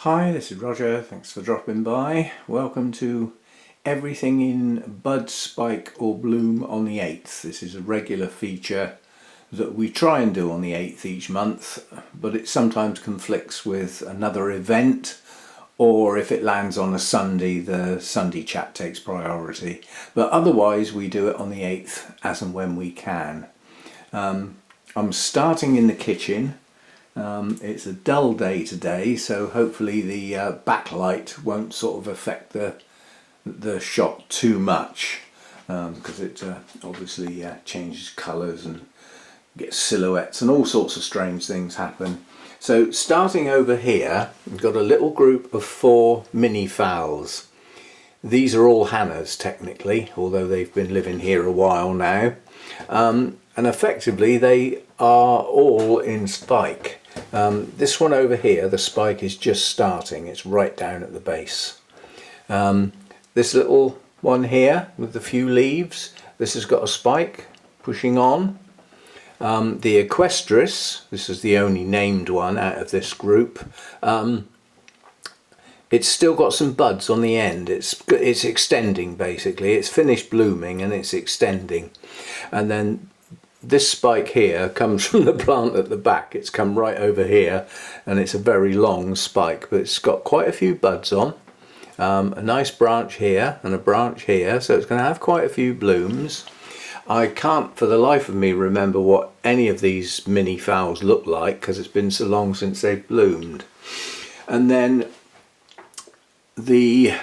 Hi, this is Roger. Thanks for dropping by. Welcome to Everything in Bud, Spike or Bloom on the 8th. This is a regular feature that we try and do on the 8th each month, but it sometimes conflicts with another event, or if it lands on a Sunday, the Sunday chat takes priority. But otherwise we do it on the 8th as and when we can. I'm starting in the kitchen. It's a dull day today, so hopefully the backlight won't sort of affect the shot too much, because it obviously changes colours and gets silhouettes and all sorts of strange things happen. So starting over here, we've got a little group of 4 mini phals. These are all Hannah's technically, although they've been living here a while now, and effectively they are all in spike. This one over here, the spike is just starting, it's right down at the base. This little one here with the few leaves, this has got a spike pushing on. The Equestris, this is the only named one out of this group, it's still got some buds on the end. It's extending basically, it's finished blooming and it's extending. And then this spike here comes from the plant at the back. It's come right over here and it's a very long spike, but it's got quite a few buds on. A nice branch here and a branch here, so it's going to have quite a few blooms. I can't for the life of me remember what any of these mini phals look like because it's been so long since they've bloomed. And then the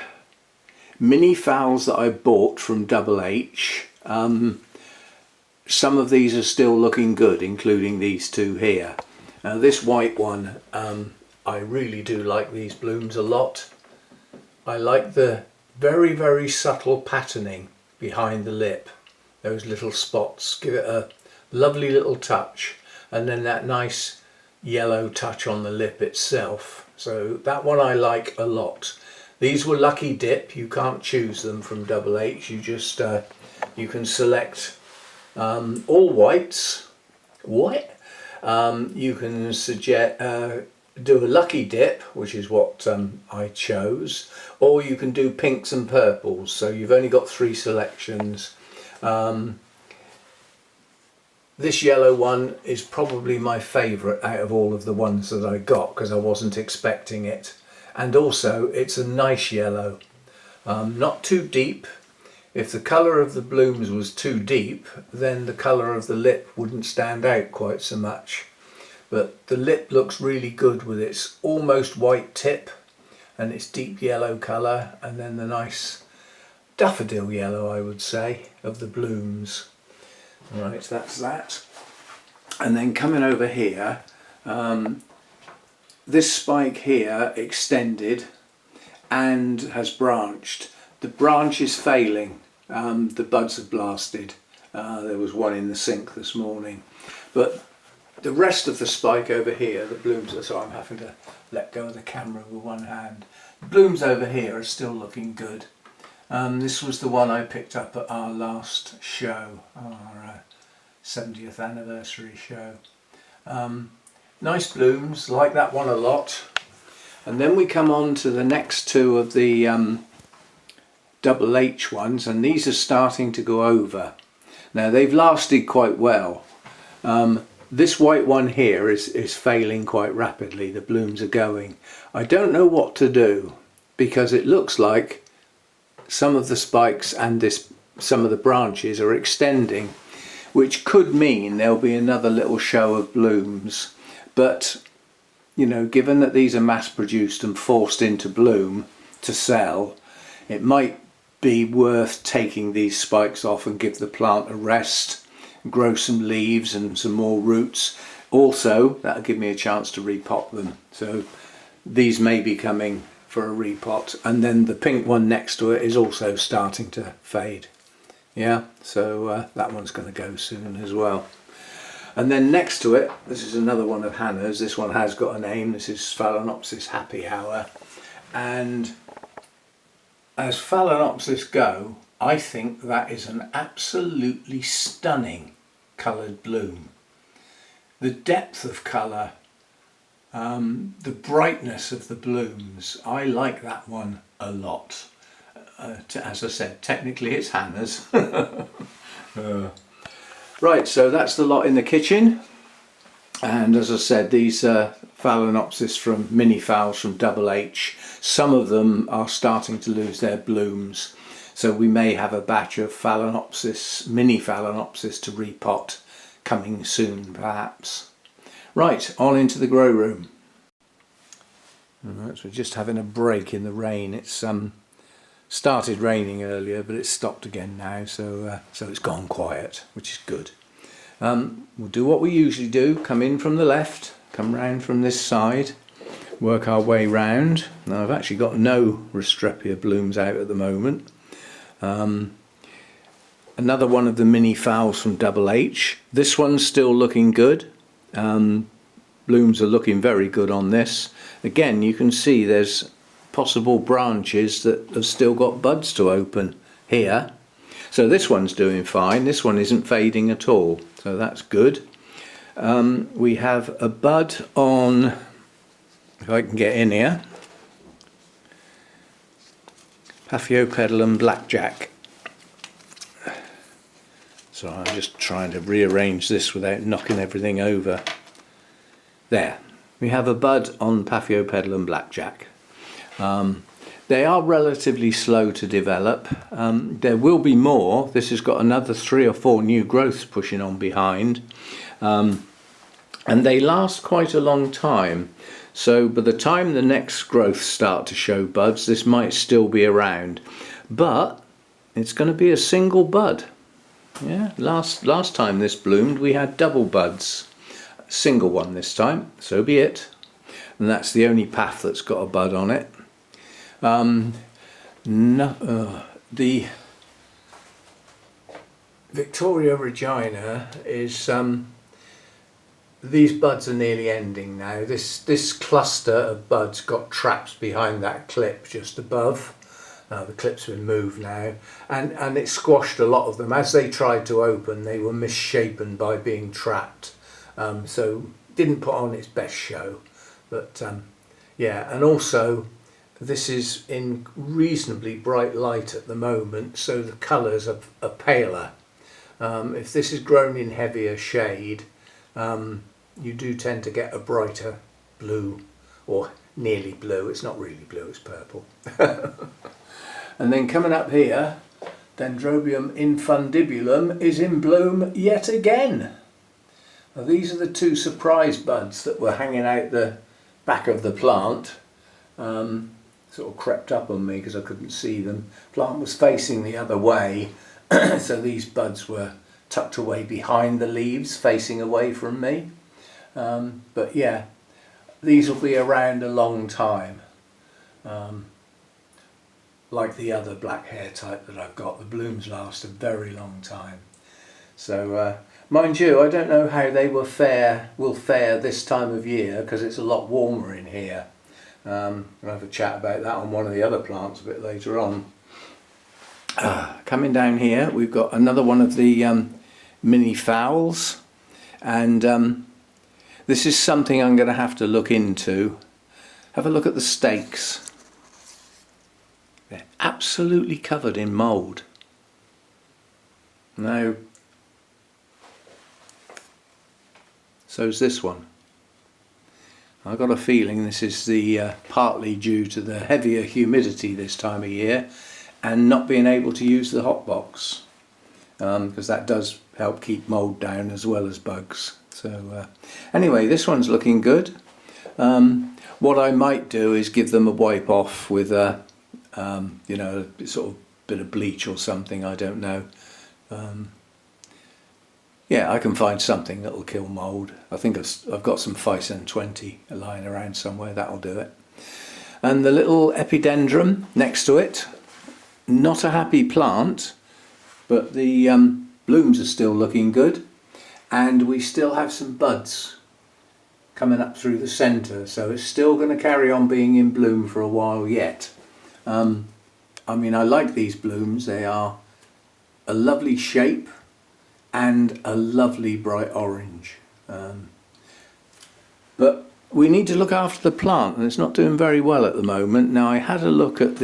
mini phals that I bought from Double H, some of these are still looking good, including these two here. Now this white one, I really do like these blooms a lot. I like the very, very subtle patterning behind the lip. Those little spots give it a lovely little touch, and then that nice yellow touch on the lip itself. So that one I like a lot. These were Lucky Dip. You can't choose them from Double H. You just you can select all whites. You can suggest do a Lucky Dip, which is what I chose, or you can do pinks and purples. So you've only got 3 selections. This yellow one is probably my favourite out of all of the ones that I got because I wasn't expecting it, and also it's a nice yellow, not too deep. If the colour of the blooms was too deep, then the colour of the lip wouldn't stand out quite so much. But the lip looks really good with its almost white tip and its deep yellow colour, and then the nice daffodil yellow, I would say, of the blooms. Right, that's that. And then coming over here, this spike here extended and has branched. The branch is failing. The buds have blasted. There was one in the sink this morning, but the rest of the spike over here, the blooms, so I'm having to let go of the camera with one hand. The blooms over here are still looking good. This was the one I picked up at our last show, our 70th anniversary show. Nice blooms, like that one a lot. And then we come on to the next 2 of the Double H ones, and these are starting to go over. Now they've lasted quite well. This white one here is failing quite rapidly. The blooms are going. I don't know what to do because it looks like some of the spikes and some of the branches are extending, which could mean there'll be another little show of blooms. But you know, given that these are mass produced and forced into bloom to sell, it might be worth taking these spikes off and give the plant a rest, grow some leaves and some more roots. Also, that'll give me a chance to repot them. So these may be coming for a repot, and then the pink one next to it is also starting to fade. Yeah, so that one's going to go soon as well. And then next to it, this is another one of Hannah's. This one has got a name. This is Phalaenopsis Happy Hour, and as Phalaenopsis go, I think that is an absolutely stunning coloured bloom. The depth of colour The brightness of the blooms, I like that one a lot. As I said, technically it's Hannah's. Right, so that's the lot in the kitchen. And as I said, these Phalaenopsis from mini phals from Double H, some of them are starting to lose their blooms. So we may have a batch of Phalaenopsis, mini Phalaenopsis to repot coming soon perhaps. Right, on into the grow room. Alright, so we're just having a break in the rain. It's started raining earlier, but it's stopped again now, so it's gone quiet, which is good. We'll do what we usually do, come in from the left, come round from this side, work our way round. Now I've actually got no Restrepia blooms out at the moment. Another one of the mini phals from Double H. This one's still looking good. Blooms are looking very good on this. Again, you can see there's possible branches that have still got buds to open here. So this one's doing fine. This one isn't fading at all, so that's good. We have a bud on, if I can get in here, Paphiopedilum Blackjack. So I'm just trying to rearrange this without knocking everything over. There, we have a bud on Paphiopedilum Blackjack. They are relatively slow to develop. There will be more. This has got another 3 or 4 new growths pushing on behind. And they last quite a long time. So by the time the next growths start to show buds, this might still be around. But it's going to be a single bud. Yeah, last time this bloomed we had double buds. A single one this time, so be it. And that's the only path that's got a bud on it. The Victoria Regina is, these buds are nearly ending now. This cluster of buds got trapped behind that clip just above. The clip's been moved now, and it squashed a lot of them. As they tried to open, they were misshapen by being trapped. So didn't put on its best show. But yeah, and also this is in reasonably bright light at the moment, so the colours are paler. If this is grown in heavier shade, you do tend to get a brighter blue, or nearly blue. It's not really blue, it's purple. And then coming up here, Dendrobium infundibulum is in bloom yet again. Now these are the 2 surprise buds that were hanging out the back of the plant. Sort of crept up on me because I couldn't see them. Plant was facing the other way, so these buds were tucked away behind the leaves, facing away from me. But yeah, these will be around a long time. Like the other black hair type that I've got, the blooms last a very long time. So mind you, I don't know how they will fare this time of year because it's a lot warmer in here. We'll have a chat about that on one of the other plants a bit later on. Coming down here, we've got another one of the mini phals, and this is something I'm going to have to look into. Have a look at the stakes. They're absolutely covered in mould. Now, so's this one. I've got a feeling this is partly due to the heavier humidity this time of year and not being able to use the hot box, because that does help keep mould down as well as bugs. So anyway, this one's looking good. What I might do is give them a wipe off with a you know, sort of bit of bleach or something, I don't know. Yeah, I can find something that will kill mould. I think I've got some Phycen 20 lying around somewhere, that'll do it. And the little epidendrum next to it, not a happy plant, but the blooms are still looking good, and we still have some buds coming up through the centre, so it's still going to carry on being in bloom for a while yet. I mean, I like these blooms. They are a lovely shape and a lovely bright orange. But we need to look after the plant, and it's not doing very well at the moment. Now, I had a look at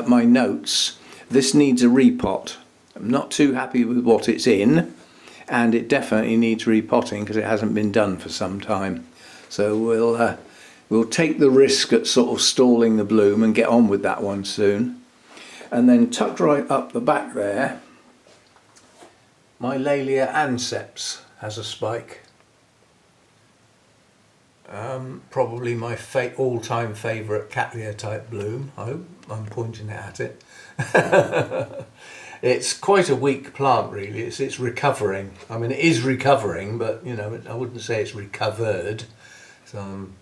my notes. This needs a repot. I'm not too happy with what it's in, and it definitely needs repotting because it hasn't been done for some time. So we'll take the risk at sort of stalling the bloom and get on with that one soon. And then tucked right up the back there, my Laelia anceps has a spike. Probably my all-time favourite Cattleya type bloom. I hope I'm pointing at it. It's quite a weak plant, really. It's recovering. I mean, it is recovering, but you know, I wouldn't say it's recovered. So I'm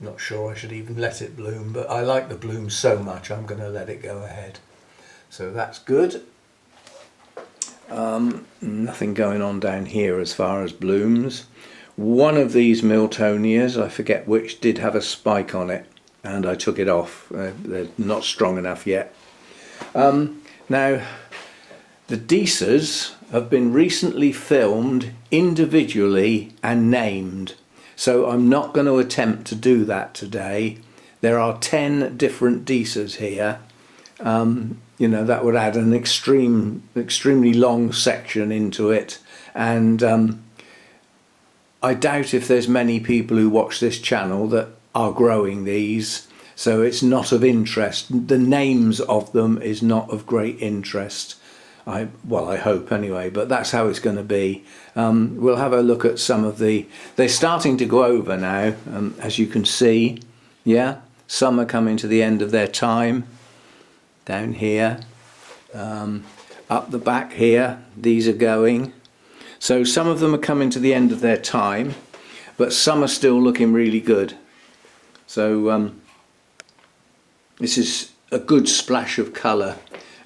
not sure I should even let it bloom. But I like the bloom so much, I'm going to let it go ahead. So that's good. Nothing going on down here as far as blooms. One of these Miltonias, I forget which, did have a spike on it, and I took it off. They're not strong enough yet. Now, the Deesas have been recently filmed individually and named, so I'm not going to attempt to do that today. There are 10 different Deesas here. You know, that would add an extremely long section into it, and I doubt if there's many people who watch this channel that are growing these, so it's not of interest. The names of them is not of great interest. I hope anyway, but that's how it's going to be. We'll have a look at some of they're starting to go over now, as you can see. Yeah, some are coming to the end of their time. Down here, up the back here, these are going. So some of them are coming to the end of their time, but some are still looking really good. So this is a good splash of colour,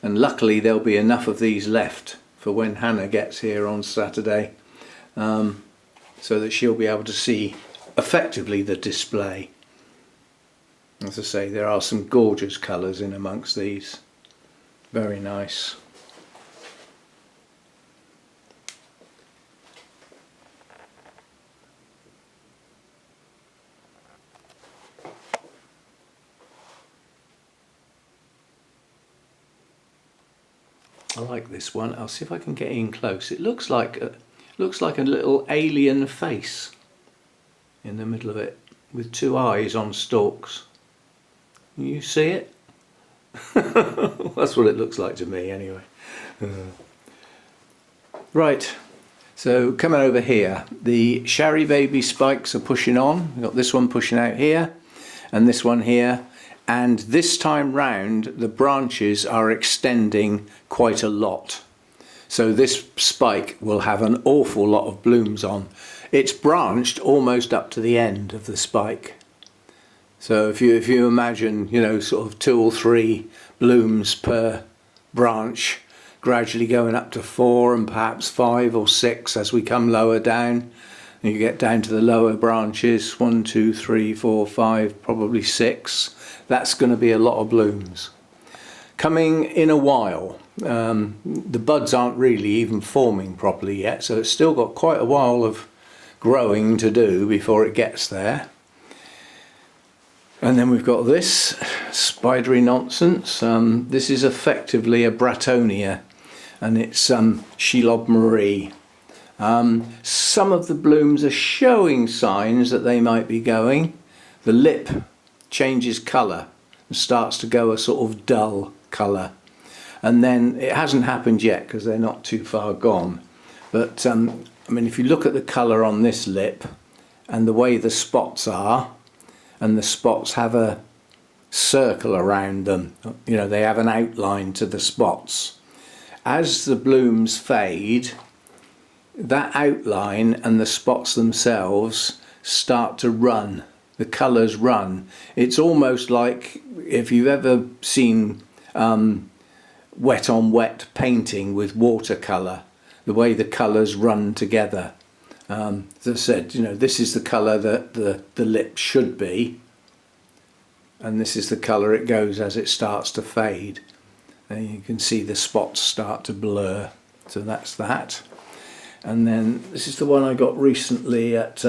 and luckily there'll be enough of these left for when Hannah gets here on Saturday, so that she'll be able to see effectively the display. As I say, there are some gorgeous colours in amongst these. Very nice. I like this one. I'll see if I can get in close. It looks like a little alien face in the middle of it, with two eyes on stalks. You see it? That's what it looks like to me anyway. Right, so coming over here, the Shari Baby spikes are pushing on. We've got this one pushing out here and this one here, and this time round the branches are extending quite a lot. So this spike will have an awful lot of blooms on. It's branched almost up to the end of the spike. So if you imagine, you know, sort of 2 or 3 blooms per branch, gradually going up to 4 and perhaps 5 or 6 as we come lower down. And you get down to the lower branches, 1, 2, 3, 4, 5, probably 6. That's going to be a lot of blooms. Coming in a while. The buds aren't really even forming properly yet, so it's still got quite a while of growing to do before it gets there. And then we've got this spidery nonsense. This is effectively a Bratonia, and it's Shelob Marie. Some of the blooms are showing signs that they might be going. The lip changes colour and starts to go a sort of dull colour. And then it hasn't happened yet because they're not too far gone. But I mean, if you look at the colour on this lip and the way the spots are, and the spots have a circle around them, you know, they have an outline to the spots. As the blooms fade, that outline and the spots themselves start to run. The colours run. It's almost like if you've ever seen wet on wet painting with watercolour, the way the colours run together. As I said, you know, this is the colour that the lip should be, and this is the colour it goes as it starts to fade. And you can see the spots start to blur. So that's that. And then this is the one I got recently at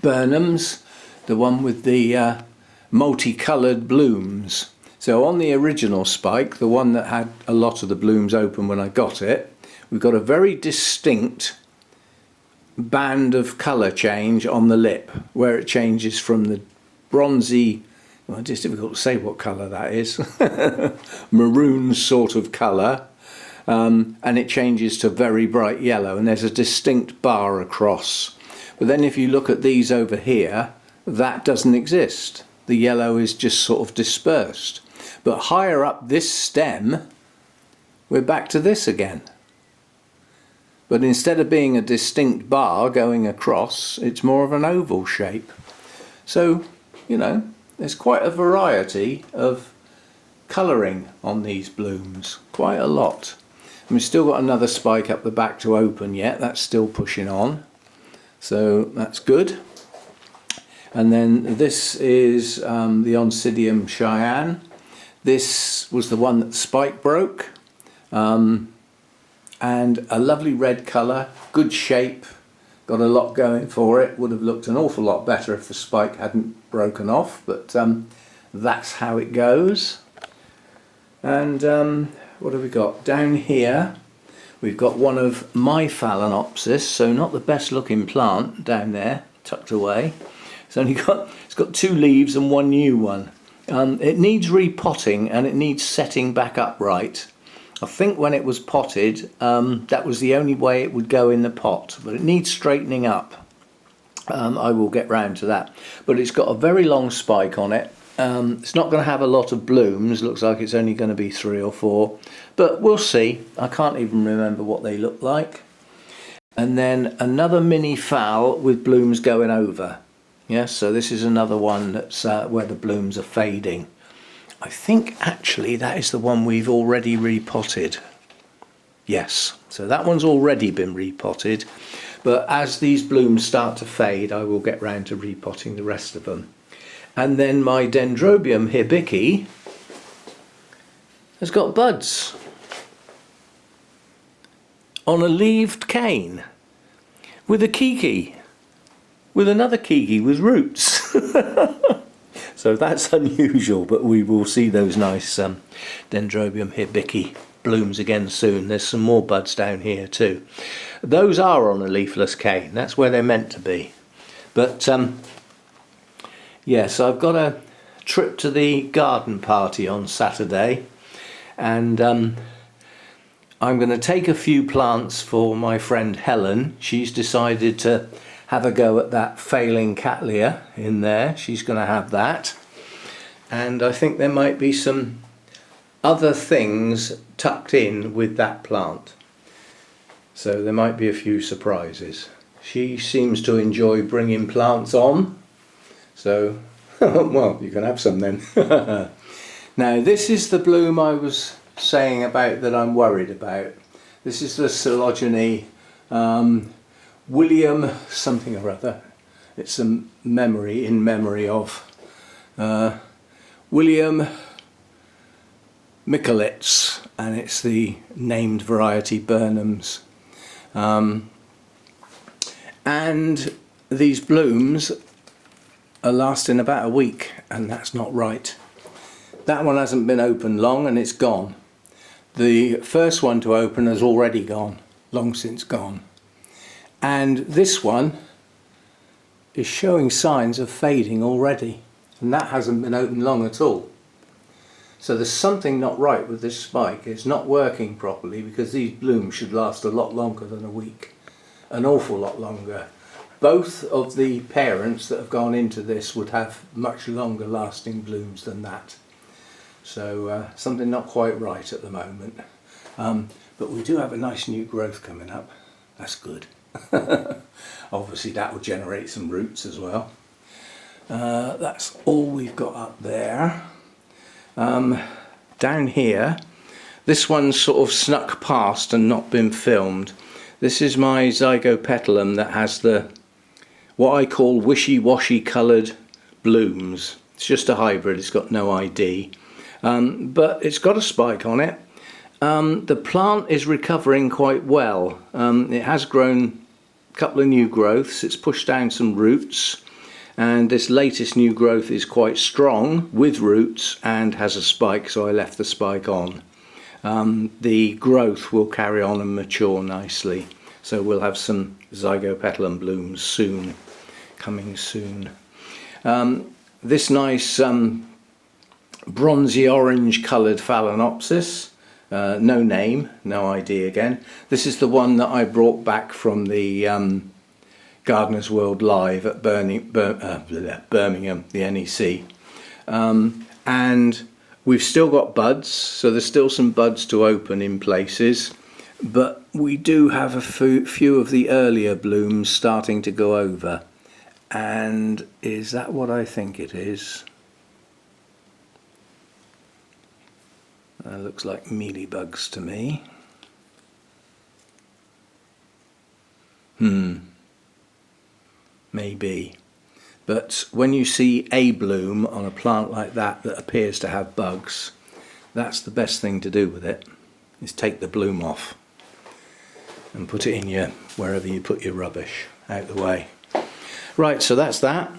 Burnham's. the one with the multicoloured blooms. So on the original spike, the one that had a lot of the blooms open when I got it, we've got a very distinct band of colour change on the lip, where it changes from the bronzy, well, it's difficult to say what colour that is, maroon sort of colour, and it changes to very bright yellow, and there's a distinct bar across. But then if you look at these over here, that doesn't exist. The yellow is just sort of dispersed. But higher up this stem, we're back to this again. But instead of being a distinct bar going across, it's more of an oval shape. So, you know, there's quite a variety of colouring on these blooms, quite a lot. And we've still got another spike up the back to open yet, that's still pushing on. So that's good. And then this is the Oncidium Cheyenne. This was the one that the spike broke. And a lovely red colour, good shape, got a lot going for it. Would have looked an awful lot better if the spike hadn't broken off, but that's how it goes. And what have we got? Down here we've got one of my Phalaenopsis, so not the best looking plant down there, tucked away. It's got 2 leaves and 1 new one. It needs repotting and it needs setting back upright. I think when it was potted, that was the only way it would go in the pot, but it needs straightening up. I will get round to that. But it's got a very long spike on it. It's not going to have a lot of blooms, looks like it's only going to be 3 or 4, but we'll see. I can't even remember what they look like. And then another mini phal with blooms going over. Yes, so this is another one that's where the blooms are fading. I think actually that is the one we've already repotted. Yes, so that one's already been repotted, but as these blooms start to fade, I will get round to repotting the rest of them. And then my Dendrobium hibiki has got buds on a leaved cane with a kiki, with another kiki with roots. So that's unusual, but we will see those nice Dendrobium hibiki blooms again soon. There's some more buds down here too. Those are on a leafless cane, that's where they're meant to be. But yes, I've got a trip to the garden party on Saturday, and I'm going to take a few plants for my friend Helen. She's decided to have a go at that failing Cattleya in there. She's going to have that, and I think there might be some other things tucked in with that plant, so there might be a few surprises. She seems to enjoy bringing plants on, so well, you can have some then. Now this is the bloom I was saying about that I'm worried about. This is the Coelogene William something or other. It's a memory in memory of William Micholitz, and it's the named variety Burnham's. And these blooms are lasting about a week, and that's not right. That one hasn't been open long and it's gone. The first one to open has already gone, long since gone. And this one is showing signs of fading already, and that hasn't been open long at all. So there's something not right with this spike. It's not working properly, because these blooms should last a lot longer than a week, an awful lot longer. Both of the parents that have gone into this would have much longer lasting blooms than that. So something not quite right at the moment. But we do have a nice new growth coming up. That's good. Obviously that will generate some roots as well. That's all we've got up there. Down here, this one's sort of snuck past and not been filmed. This is my Zygopetalum that has the what I call wishy-washy coloured blooms. It's just a hybrid, it's got no ID, but it's got a spike on it. The plant is recovering quite well. It has grown a couple of new growths, it's pushed down some roots, and this latest new growth is quite strong with roots and has a spike, so I left the spike on. The growth will carry on and mature nicely, so we'll have some zygopetalum blooms soon, coming soon. This nice bronzy orange coloured Phalaenopsis, no name, no ID again. This is the one that I brought back from the Gardeners World Live at Birmingham, the NEC. And we've still got buds, so there's still some buds to open in places, but we do have a few of the earlier blooms starting to go over. And is that what I think it is? That looks like mealybugs to me. Maybe. But when you see a bloom on a plant like that that appears to have bugs, that's the best thing to do with it, is take the bloom off and put it in your, wherever you put your rubbish, out the way. Right, so that's that.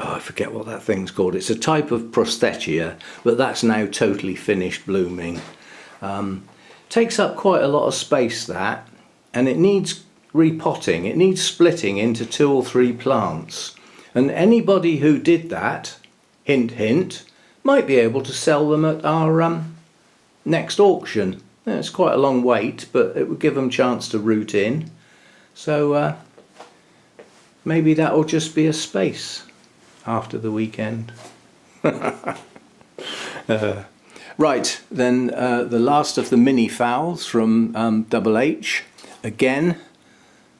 I forget what that thing's called. It's a type of Prosthetia, but that's now totally finished blooming. Takes up quite a lot of space, that, and it needs repotting. It needs splitting into 2 or 3 plants. And anybody who did that, hint hint, might be able to sell them at our next auction. It's quite a long wait, but it would give them a chance to root in. So maybe that will just be a space after the weekend. Right, then the last of the mini phals from Double H. Again,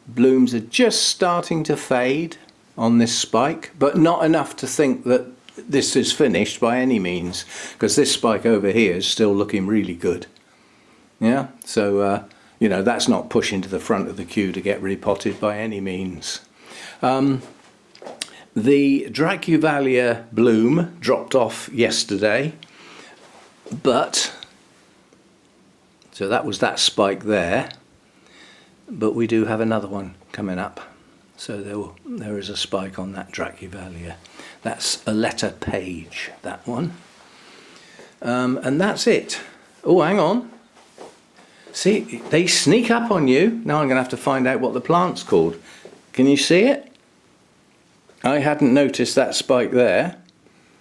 blooms are just starting to fade on this spike, but not enough to think that this is finished by any means, because this spike over here is still looking really good. Yeah, so you know, that's not pushing to the front of the queue to get repotted by any means. The Dracuvalia bloom dropped off yesterday, but so that was that spike there, but we do have another one coming up. So there is a spike on that Dracuvalia. That's a letter page, that one. And that's it. Oh, hang on. See, they sneak up on you. Now I'm going to have to find out what the plant's called. Can you see it? I hadn't noticed that spike there.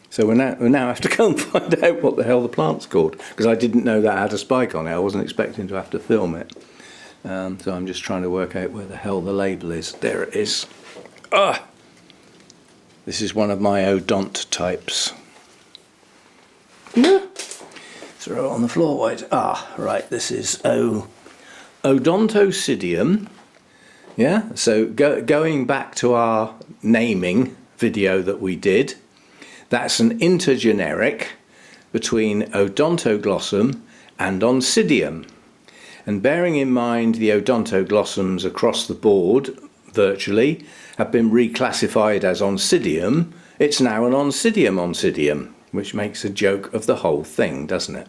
So we now have to go and find out what the hell the plant's called, because I didn't know that had a spike on it. I wasn't expecting to have to film it. So I'm just trying to work out where the hell the label is. There it is. Ah! This is one of my odont types. Yeah. Throw it on the floor wide. Ah, right, this is Odontocidium. Yeah, so going back to our naming video that we did, that's an intergeneric between Odontoglossum and Oncidium. And bearing in mind the Odontoglossums across the board, virtually, have been reclassified as Oncidium, it's now an Oncidium, which makes a joke of the whole thing, doesn't it?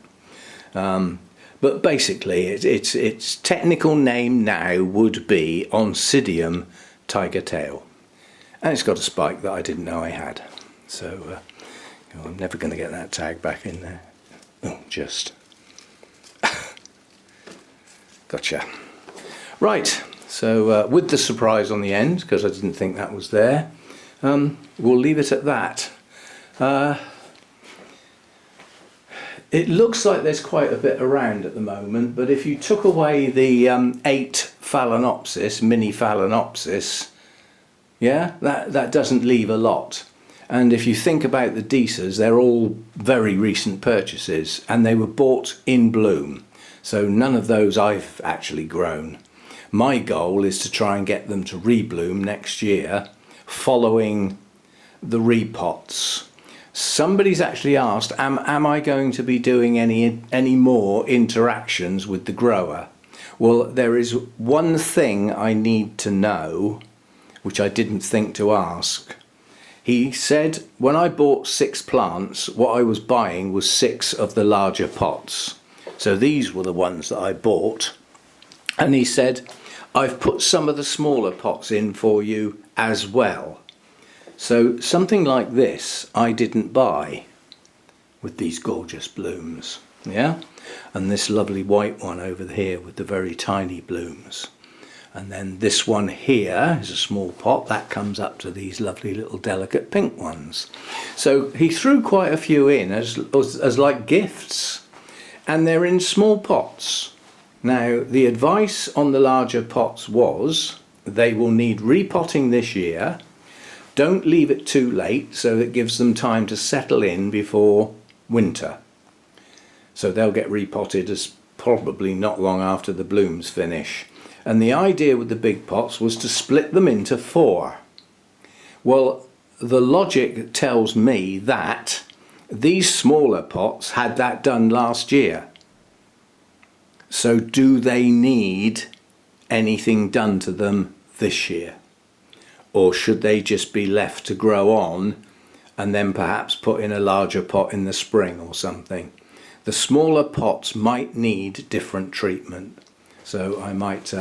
But basically, its technical name now would be Oncidium tiger tail. And it's got a spike that I didn't know I had. So I'm never going to get that tag back in there. Oh, just. Gotcha. Right, so with the surprise on the end, because I didn't think that was there, we'll leave it at that. It looks like there's quite a bit around at the moment, but if you took away the 8 Phalaenopsis, mini Phalaenopsis, yeah, that doesn't leave a lot. And if you think about the Deesas, they're all very recent purchases, and they were bought in bloom. So none of those I've actually grown. My goal is to try and get them to rebloom next year, following the repots. Somebody's actually asked, am I going to be doing any more interactions with the grower? Well, there is one thing I need to know, which I didn't think to ask. He said when I bought 6 plants, what I was buying was 6 of the larger pots. So these were the ones that I bought. And he said, I've put some of the smaller pots in for you as well. So something like this I didn't buy, with these gorgeous blooms, yeah? And this lovely white one over here with the very tiny blooms. And then this one here is a small pot that comes up to these lovely little delicate pink ones. So he threw quite a few in as like gifts, and they're in small pots. Now the advice on the larger pots was they will need repotting this year. Don't leave it too late, so it gives them time to settle in before winter. So they'll get repotted as probably not long after the blooms finish. And the idea with the big pots was to split them into 4. Well, the logic tells me that these smaller pots had that done last year. So do they need anything done to them this year? Or should they just be left to grow on and then perhaps put in a larger pot in the spring or something? The smaller pots might need different treatment. So I might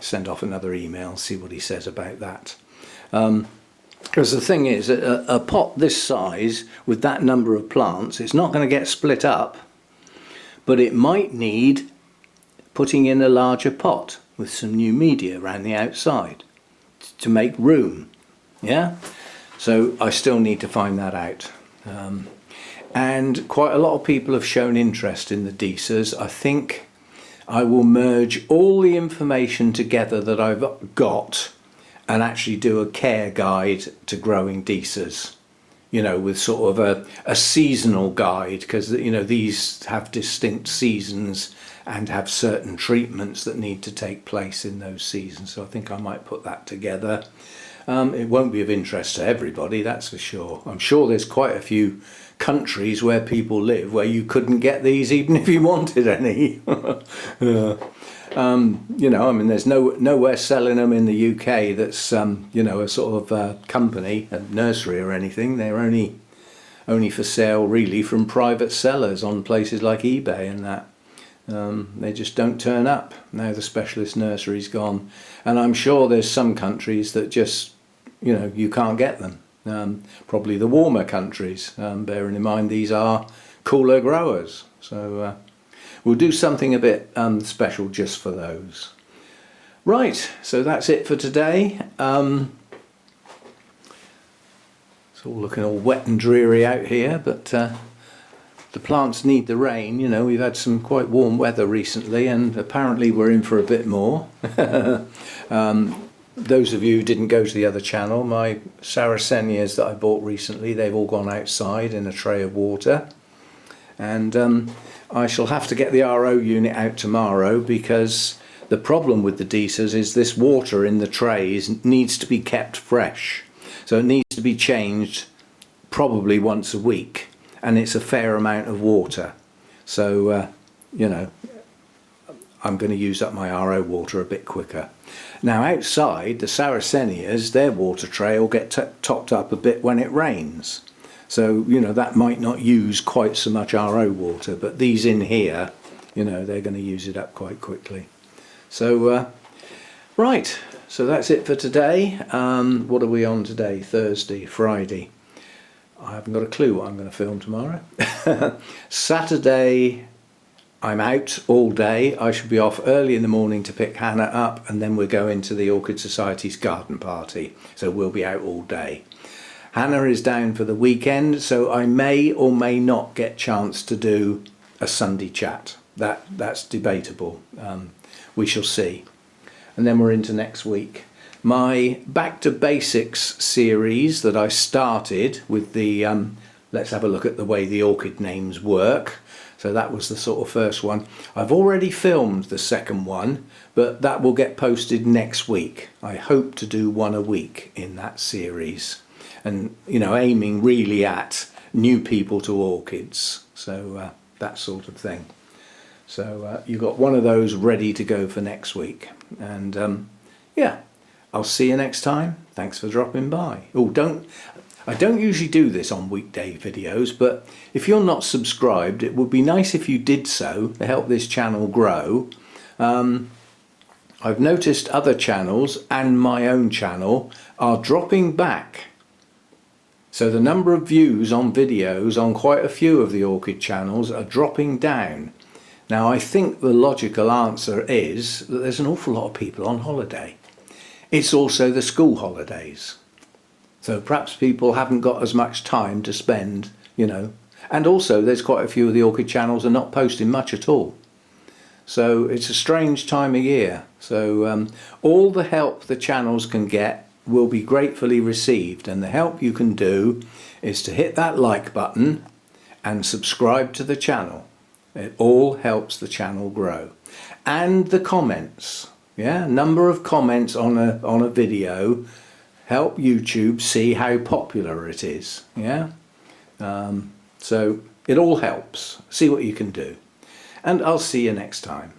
send off another email, see what he says about that. Because the thing is, a pot this size with that number of plants, it's not going to get split up, but it might need putting in a larger pot with some new media around the outside to make room. Yeah, so I still need to find that out. And quite a lot of people have shown interest in the Deesers. I think I will merge all the information together that I've got and actually do a care guide to growing Deesers, you know, with sort of a seasonal guide, because, you know, these have distinct seasons and have certain treatments that need to take place in those seasons. So I think I might put that together. It won't be of interest to everybody, that's for sure. I'm sure there's quite a few countries where people live where you couldn't get these even if you wanted any. You know, I mean, there's nowhere selling them in the UK that's you know, a sort of company, a nursery or anything. They're only for sale really from private sellers on places like eBay and that. They just don't turn up. Now the specialist nursery's gone, and I'm sure there's some countries that just, you know, you can't get them. Probably the warmer countries, bearing in mind these are cooler growers. So we'll do something a bit special just for those. Right, so that's it for today. It's all looking all wet and dreary out here, but the plants need the rain. You know, we've had some quite warm weather recently, and apparently we're in for a bit more. Those of you who didn't go to the other channel, my Sarracenias that I bought recently, they've all gone outside in a tray of water. And I shall have to get the RO unit out tomorrow, because the problem with the Deesers is this water in the trays needs to be kept fresh. So it needs to be changed probably once a week, and it's a fair amount of water. So, you know, I'm going to use up my RO water a bit quicker. Now outside, the Sarracenias, their water tray will get topped up a bit when it rains. So, you know, that might not use quite so much RO water, but these in here, you know, they're going to use it up quite quickly. So, right, so that's it for today. What are we on today? Thursday, Friday. I haven't got a clue what I'm going to film tomorrow. Saturday, I'm out all day. I should be off early in the morning to pick Hannah up, and then we're going to the Orchid Society's garden party. So we'll be out all day. Hannah is down for the weekend, so I may or may not get chance to do a Sunday chat. That's debatable. We shall see. And then we're into next week. My Back to Basics series that I started with the let's have a look at the way the orchid names work. So that was the sort of first one. I've already filmed the second one, but that will get posted next week. I hope to do one a week in that series, and, you know, aiming really at new people to orchids. So that sort of thing. So you've got one of those ready to go for next week. And yeah, I'll see you next time. Thanks for dropping by. Oh, I don't usually do this on weekday videos, but if you're not subscribed, it would be nice if you did so to help this channel grow. I've noticed other channels and my own channel are dropping back. So the number of views on videos on quite a few of the Orchid channels are dropping down. Now I think the logical answer is that there's an awful lot of people on holiday. It's also the school holidays. So perhaps people haven't got as much time to spend, you know. And also there's quite a few of the Orchid channels are not posting much at all. So it's a strange time of year. So all the help the channels can get will be gratefully received, and the help you can do is to hit that like button and subscribe to the channel. It all helps the channel grow. And the comments, yeah, number of comments on a video help YouTube see how popular it is, yeah. So it all helps. See what you can do, and I'll see you next time.